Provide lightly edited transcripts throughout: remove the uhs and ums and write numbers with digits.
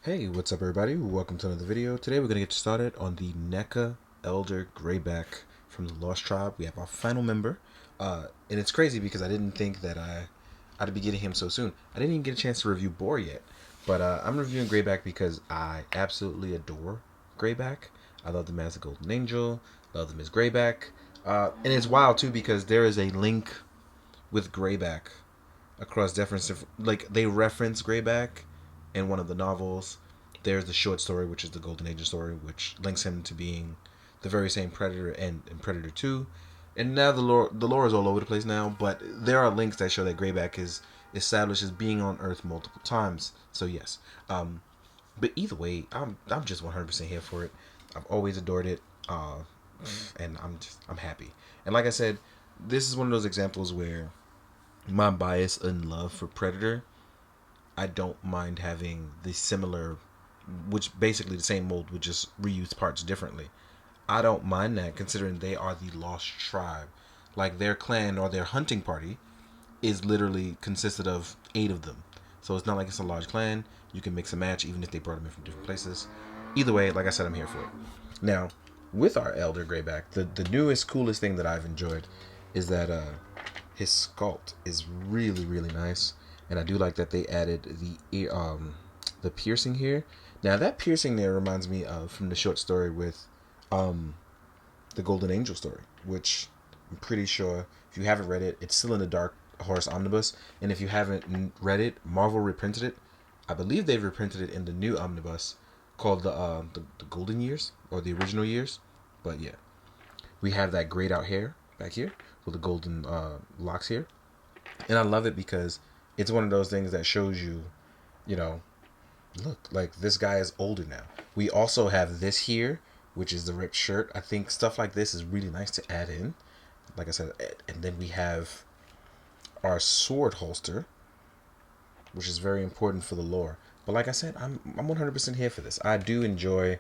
Hey, what's up everybody? Welcome to another video. Today we're going to get started on the Neca Elder Greyback from the Lost Tribe. We have our final member. And it's crazy because I didn't think that I'd be getting him so soon. I didn't even get a chance to review Boar yet. But I'm reviewing Greyback because I absolutely adore Greyback. I love them as a Golden Angel. Love them as Greyback. And it's wild too because there is a link with Greyback across different, like they reference Greyback in one of the novels. There's the short story, which is the Golden Age story, which links him to being the very same Predator and Predator 2. And now the lore is all over the place now, but there are links that show that Greyback is established as being on Earth multiple times. So yes, but either way, I'm just 100% here for it. I've always adored it, and I'm happy. And like I said, this is one of those examples where my bias and love for Predator, I don't mind having the similar, which basically the same mold with just reused parts differently. I don't mind that considering they are the Lost Tribe. Like their clan or their hunting party is literally consisted of 8 of them. So it's not like it's a large clan. You can mix and match even if they brought them in from different places. Either way, like I said, I'm here for it. Now, with our Elder Greyback, the newest, coolest thing that I've enjoyed is that his sculpt is really nice, and I do like that they added the piercing here. Now that piercing there reminds me of from the short story with the Golden Angel story, which I'm pretty sure if you haven't read it, it's still in the Dark Horse Omnibus, and if you haven't read it, Marvel reprinted it. I believe they've reprinted it in the new omnibus called the Golden Years or the original years. But yeah, we have that grayed out hair back here with the golden locks here, and I love it because it's one of those things that shows you, you know, look, like this guy is older now. We also have this here, which is the ripped shirt. I think stuff like this is really nice to add in. Like I said, and then we have our sword holster, which is very important for the lore. But like I said, I'm 100% here for this. I do enjoy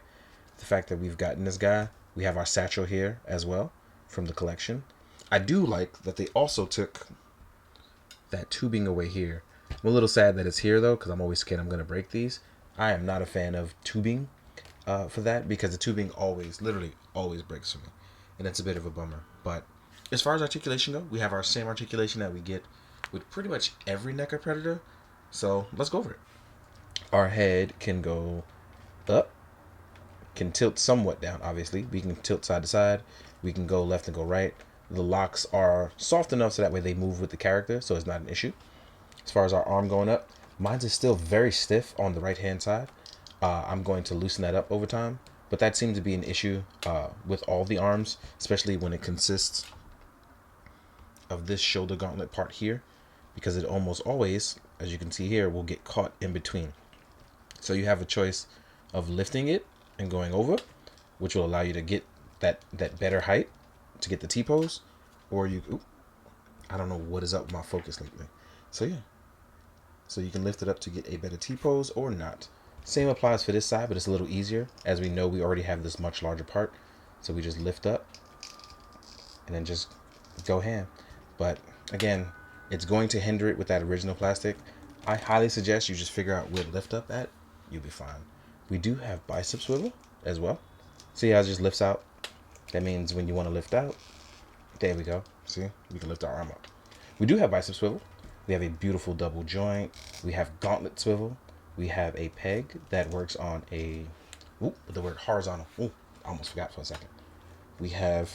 the fact that we've gotten this guy. We have our satchel here as well from the collection. I do like that they also took that tubing away here. I'm a little sad that it's here though, because I'm always scared I'm gonna break these. I am not a fan of tubing for that because the tubing always, literally always breaks for me, and it's a bit of a bummer. But as far as articulation go, we have our same articulation that we get with pretty much every Neca Predator. So let's go over it. Our head can go up, can tilt somewhat down. Obviously, we can tilt side to side. We can go left and go right. The locks are soft enough so that way they move with the character, so it's not an issue. As far as our arm going up, mine is still very stiff on the right hand side. I'm going to loosen that up over time, but that seems to be an issue with all the arms, especially when it consists of this shoulder gauntlet part here, because it almost always, as you can see here, will get caught in between. So you have a choice of lifting it and going over, which will allow you to get that better height to get the T-pose, or I don't know what is up with my focus lately. So yeah, so you can lift it up to get a better T-pose or not. Same applies for this side, but it's a little easier. As we know, we already have this much larger part, so we just lift up and then just go ham. But again, it's going to hinder it with that original plastic. I highly suggest you just figure out where to lift up at. You'll be fine. We do have bicep swivel as well. See how it just lifts out? That means when you want to lift out, there we go. See, we can lift our arm up. We do have bicep swivel. We have a beautiful double joint. We have gauntlet swivel. We have a peg that works on the word horizontal. I almost forgot for a second. We have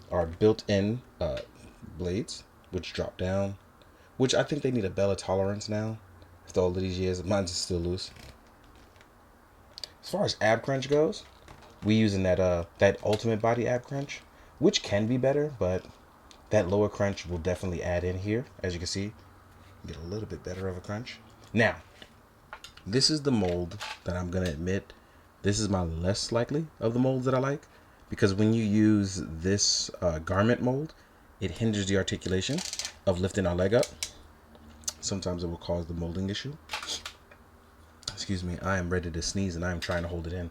our built-in blades, which drop down, which I think they need a Bella tolerance now. After all of these years, mine's is still loose. As far as ab crunch goes, we using that ultimate body ab crunch, which can be better, but that lower crunch will definitely add in here. As you can see, get a little bit better of a crunch. Now, this is the mold that I'm gonna admit, this is my less likely of the molds that I like, because when you use this garment mold, it hinders the articulation of lifting our leg up. Sometimes it will cause the molding issue. Excuse me, I am ready to sneeze and I am trying to hold it in.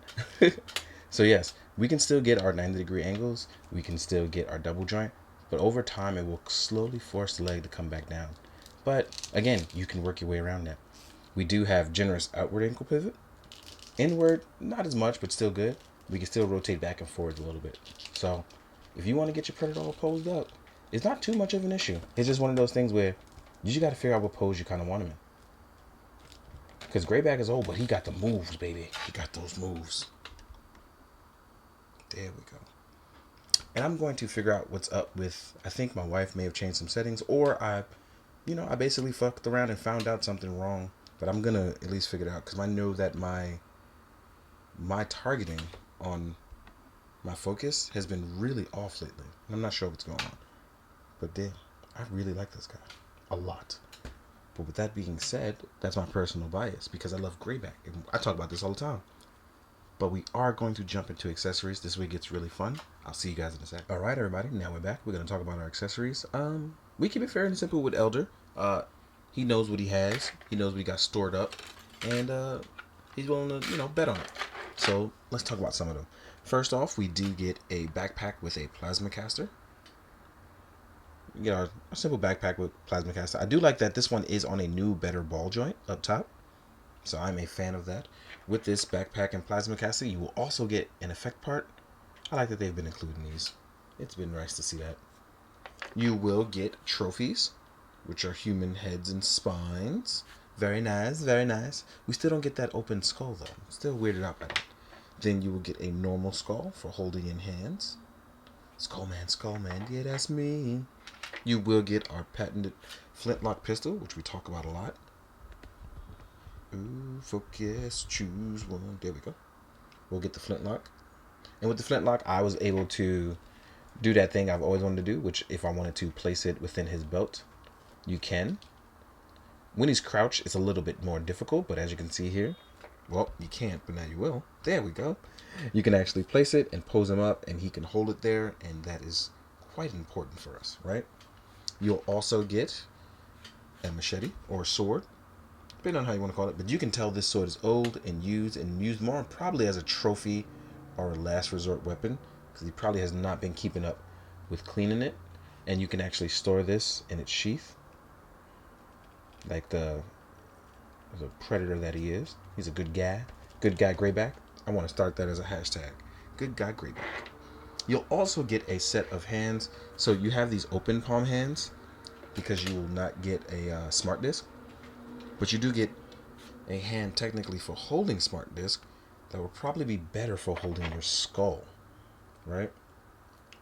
So yes, we can still get our 90-degree angles. We can still get our double joint, but over time it will slowly force the leg to come back down. But again, you can work your way around that. We do have generous outward ankle pivot. Inward, not as much, but still good. We can still rotate back and forth a little bit. So if you want to get your predator all posed up, it's not too much of an issue. It's just one of those things where you just got to figure out what pose you kind of want him in. Because Greyback is old, but he got the moves, baby. He got those moves. There we go. And I'm going to figure out what's up with, I think my wife may have changed some settings, or I basically fucked around and found out something wrong. But I'm going to at least figure it out, because I know that my targeting on my focus has been really off lately. I'm not sure what's going on. But damn, I really like this guy a lot. But with that being said, that's my personal bias, because I love Greyback. And I talk about this all the time. But we are going to jump into accessories. This week gets really fun. I'll see you guys in a sec. All right, everybody. Now we're back. We're going to talk about our accessories. We keep it fair and simple with Elder. He knows what he has. He knows what he got stored up. And he's willing to, bet on it. So let's talk about some of them. First off, we do get a backpack with a plasma caster. We get our simple backpack with plasma caster. I do like that this one is on a new, better ball joint up top. So I'm a fan of that. With this backpack and plasma caster, you will also get an effect part. I like that they've been including these. It's been nice to see that. You will get trophies, which are human heads and spines. Very nice, very nice. We still don't get that open skull, though. I'm still weirded out by that. Then you will get a normal skull for holding in hands. Skullman, yeah, that's me. You will get our patented flintlock pistol, which we talk about a lot. Ooh, focus, choose one. There we go. We'll get the flintlock. And with the flintlock, I was able to do that thing I've always wanted to do, which if I wanted to place it within his belt, you can. When he's crouched, it's a little bit more difficult, but as you can see here, well, you can't, but now you will. There we go. You can actually place it and pose him up, and he can hold it there, and that is quite important for us, right? You'll also get a machete or a sword, depending on how you want to call it, but you can tell this sword is old and used more probably as a trophy or a last resort weapon, because he probably has not been keeping up with cleaning it. And you can actually store this in its sheath, like the predator that he is. He's a good guy Greyback. I want to start that as a hashtag, good guy Greyback. You'll also get a set of hands. So you have these open palm hands because you will not get a smart disc, but you do get a hand technically for holding smart disc that will probably be better for holding your skull, right?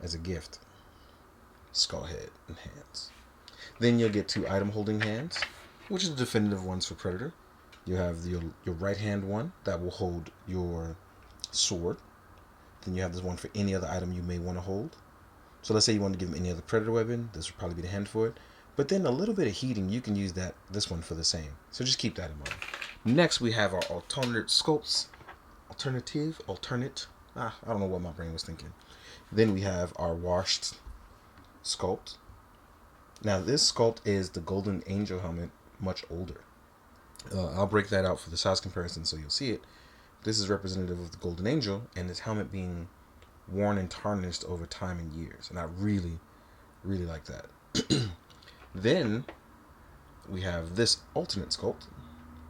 As a gift. Skull head and hands. Then you'll get 2 item holding hands, which are the definitive ones for Predator. You have your right hand one that will hold your sword. Then you have this one for any other item you may want to hold. So let's say you want to give him any other Predator weapon, this would probably be the hand for it. But then a little bit of heating, you can use this one for the same. So just keep that in mind. Next, we have our alternate sculpts. Alternate. I don't know what my brain was thinking. Then we have our washed sculpt. Now, this sculpt is the Golden Angel helmet, much older. I'll break that out for the size comparison so you'll see it. This is representative of the Golden Angel and his helmet being worn and tarnished over time and years. And I really, really like that. Then we have this alternate sculpt.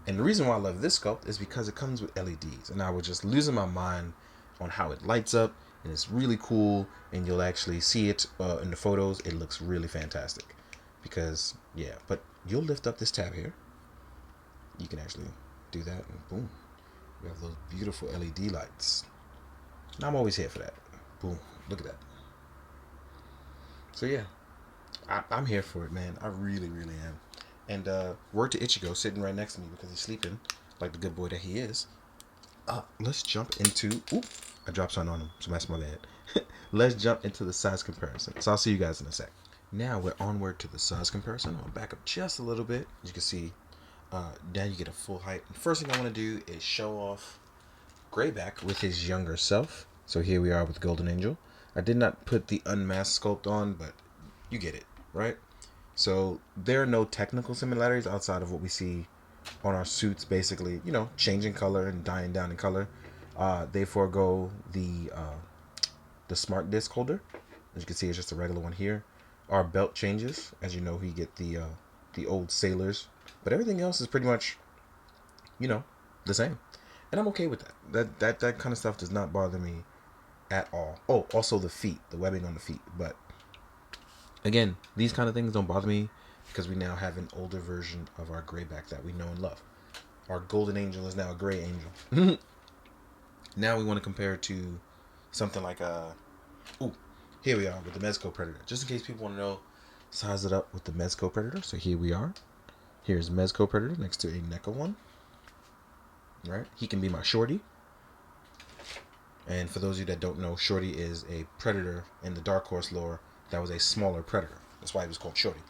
And the reason why I love this sculpt is because it comes with LEDs. And I was just losing my mind on how it lights up. And it's really cool. And you'll actually see it in the photos. It looks really fantastic. Because, yeah. But you'll lift up this tab here. You can actually do that. And boom. We have those beautiful LED lights. And I'm always here for that. Boom. Look at that. So, yeah. I'm here for it, man. I really, really am. And word to Ichigo, sitting right next to me because he's sleeping like the good boy that he is. Let's jump into... Oop, I dropped something on him, so that's my bad. Let's jump into the size comparison. So I'll see you guys in a sec. Now we're onward to the size comparison. I'll back up just a little bit. As you can see, now you get a full height. And first thing I want to do is show off Greyback with his younger self. So here we are with Golden Angel. I did not put the unmasked sculpt on, but you get it, right? So there are no technical similarities outside of what we see on our suits, basically, changing color and dying down in color. They forego the smart disc holder. As you can see, it's just a regular one here. Our belt changes. As you know, we get the old sailors. But everything else is pretty much, the same. And I'm okay with that. That kind of stuff does not bother me at all. Oh, also the feet, the webbing on the feet. But again, these kind of things don't bother me because we now have an older version of our Greyback that we know and love. Our golden angel is now a gray angel. Now we want to compare it to something like a... Ooh, here we are with the Mezco Predator. Just in case people want to know, size it up with the Mezco Predator. So here we are. Here's Mezco Predator next to a Neca one. Right? He can be my shorty. And for those of you that don't know, Shorty is a predator in the Dark Horse lore that was a smaller predator. That's why he was called Shorty.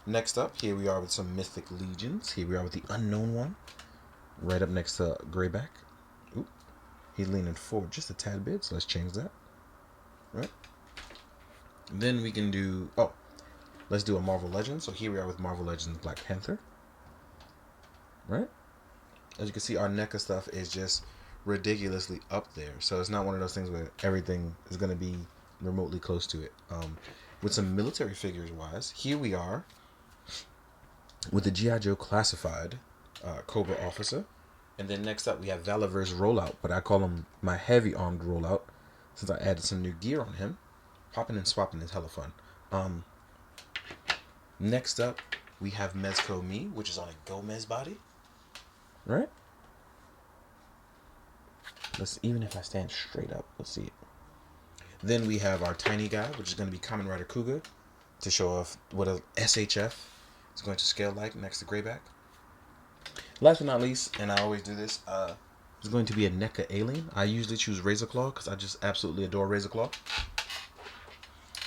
Next up, here we are with some Mythic Legions. Here we are with the Unknown One. Right up next to Greyback. Oop. He's leaning forward just a tad bit, so let's change that. Right? Then we can do... Oh, let's do a Marvel Legends. So here we are with Marvel Legends Black Panther. Right? As you can see, our NECA stuff is just ridiculously up there. So it's not one of those things where everything is going to be remotely close to it. With some military figures wise, here we are with the G.I. Joe Classified Cobra Officer. And then next up we have Valaverse Rollout, but I call him my heavy armed rollout since I added some new gear on him. Popping and swapping is hella fun. Next up we have Mezco Me, which is on a Gomez body. Right? Let's, even if I stand straight up, let's see it. Then we have our tiny guy, which is going to be Kamen Rider Kuga, to show off what a SHF is going to scale like next to Greyback. Last but not least, and I always do this, is going to be a NECA alien. I usually choose Razor Claw because I just absolutely adore Razor Claw.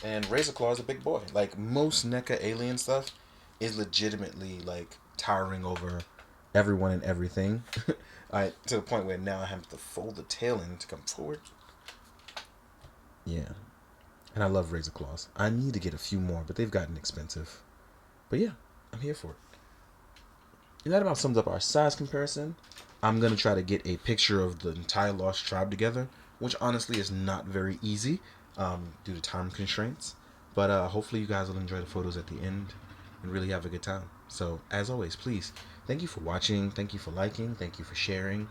And Razor Claw is a big boy. Like, most NECA alien stuff is legitimately, like, towering over everyone and everything. To the point where now I have to fold the tail in to come forward. Yeah. And I love Razor Claws. I need to get a few more, but they've gotten expensive. But yeah, I'm here for it. And that about sums up our size comparison. I'm going to try to get a picture of the entire Lost Tribe together, which honestly is not very easy due to time constraints. But hopefully you guys will enjoy the photos at the end and really have a good time. So, as always, please, thank you for watching. Thank you for liking. Thank you for sharing.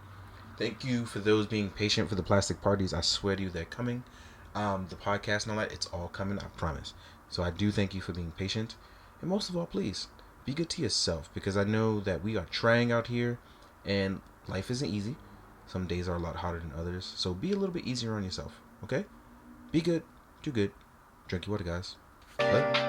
Thank you for those being patient for the plastic parties. I swear to you, they're coming. The podcast and all that, it's all coming, I promise. So I do thank you for being patient. And most of all, please, be good to yourself, because I know that we are trying out here and life isn't easy. Some days are a lot harder than others. So be a little bit easier on yourself, okay? Be good, do good. Drink your water, guys. Bye.